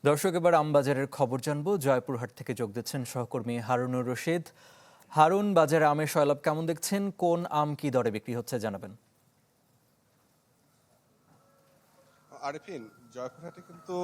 দর্শক, এবার আমবাজারের খবর জানবো। জয়পুরহাট থেকে যোগ দিচ্ছেন সহকর্মী হারুনুর রশিদ। হারুন, বাজারে আমের সয়লাব কেমন দেখছেন? কোন আম কি দরে বিক্রি হচ্ছে জানাবেন। আরিফিন, জয়পুরহাটে কিন্তু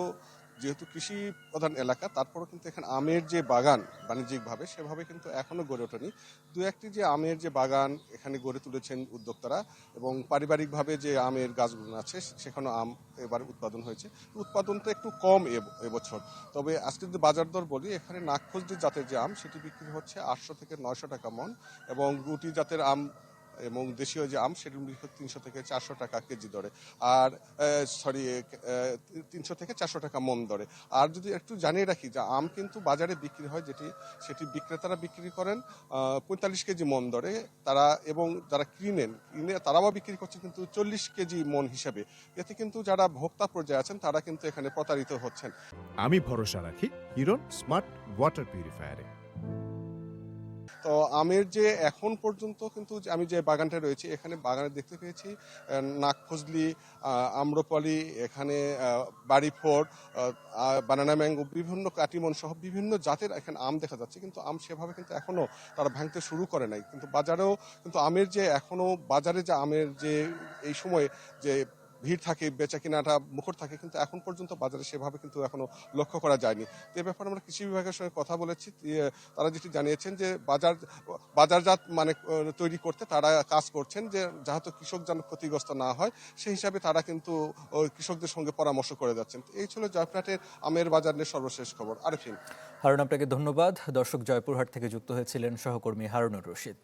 যেহেতু কৃষি প্রধান এলাকা, তারপরও কিন্তু এখানে আমের যে বাগান বাণিজ্যিকভাবে সেভাবে কিন্তু এখনো গড়ে ওঠেনি। দু একটি যে আমের যে বাগান এখানে গড়ে তুলেছেন উদ্যোক্তারা, এবং পারিবারিকভাবে যে আমের গাছগুলো আছে সেখানে আম এবার উৎপাদন হয়েছে। উৎপাদনটা একটু কম এবছর। তবে আজকে যদি বাজার দর বলি, এখানে নাগফজলি জাতের যে আম সেটি বিক্রি হচ্ছে 800 থেকে 900 টাকা মন, এবং গুটি জাতের আম এবং দেশীয় যে আম সেটি বিক্রি হচ্ছে 300 থেকে 400 টাকা কেজি দরে। আর 300 থেকে 400 টাকা মন দরে। আর যদি একটু জানিয়ে রাখি যে আম কিন্তু বাজারে বিক্রি হয় সেটি বিক্রেতারা বিক্রি করেন 45 কেজি মন দরে তারা, এবং যারা কিনে তারাও বিক্রি করছে কিন্তু 40 কেজি মন হিসাবে। এতে কিন্তু যারা ভোক্তা পর্যায়ে আছেন তারা কিন্তু এখানে প্রতারিত হচ্ছেন। আমি ভরসা রাখি হিরন স্মার্ট ওয়াটার পিউরিফায়ারে। তো আমের যে এখন পর্যন্ত কিন্তু আমি যে বাগানটা রয়েছে এখানে বাগানে দেখতে পেয়েছি নাগফজলি, আম্রপালি, এখানে বাড়িফোর, বানানা ম্যাঙ্গো, বিভিন্ন কাটিমন সহ বিভিন্ন জাতের এখানে আম দেখা যাচ্ছে, কিন্তু আম সেভাবে কিন্তু এখনো তারা ভাঙতে শুরু করে নাই। কিন্তু বাজারেও কিন্তু আমের যে এখনো বাজারে যে আমের যে এই সময় যে ভিড় থাকে, বেচা কিনাটা মুখর থাকে, কিন্তু এখন পর্যন্ত বাজারে সেভাবে কিন্তু এখনো লক্ষ্য করা যায়নি। তো এ ব্যাপারে আমরা কৃষি বিভাগের সঙ্গে কথা বলেছি। তারা যেটি জানিয়েছেন যে বাজারজাত মানে তৈরি করতে তারা কাজ করছেন, যে যাহাতে কৃষক যেন ক্ষতিগ্রস্ত না হয় সেই হিসাবে তারা কিন্তু কৃষকদের সঙ্গে পরামর্শ করে যাচ্ছেন। এই ছিল জয়পুরহাটের আমের বাজার নিয়ে সর্বশেষ খবর। আরিফিন। হারুন, আপনাকে ধন্যবাদ। দর্শক, জয়পুরহাট থেকে যুক্ত হয়েছিলেন সহকর্মী হারুনুর রশিদ।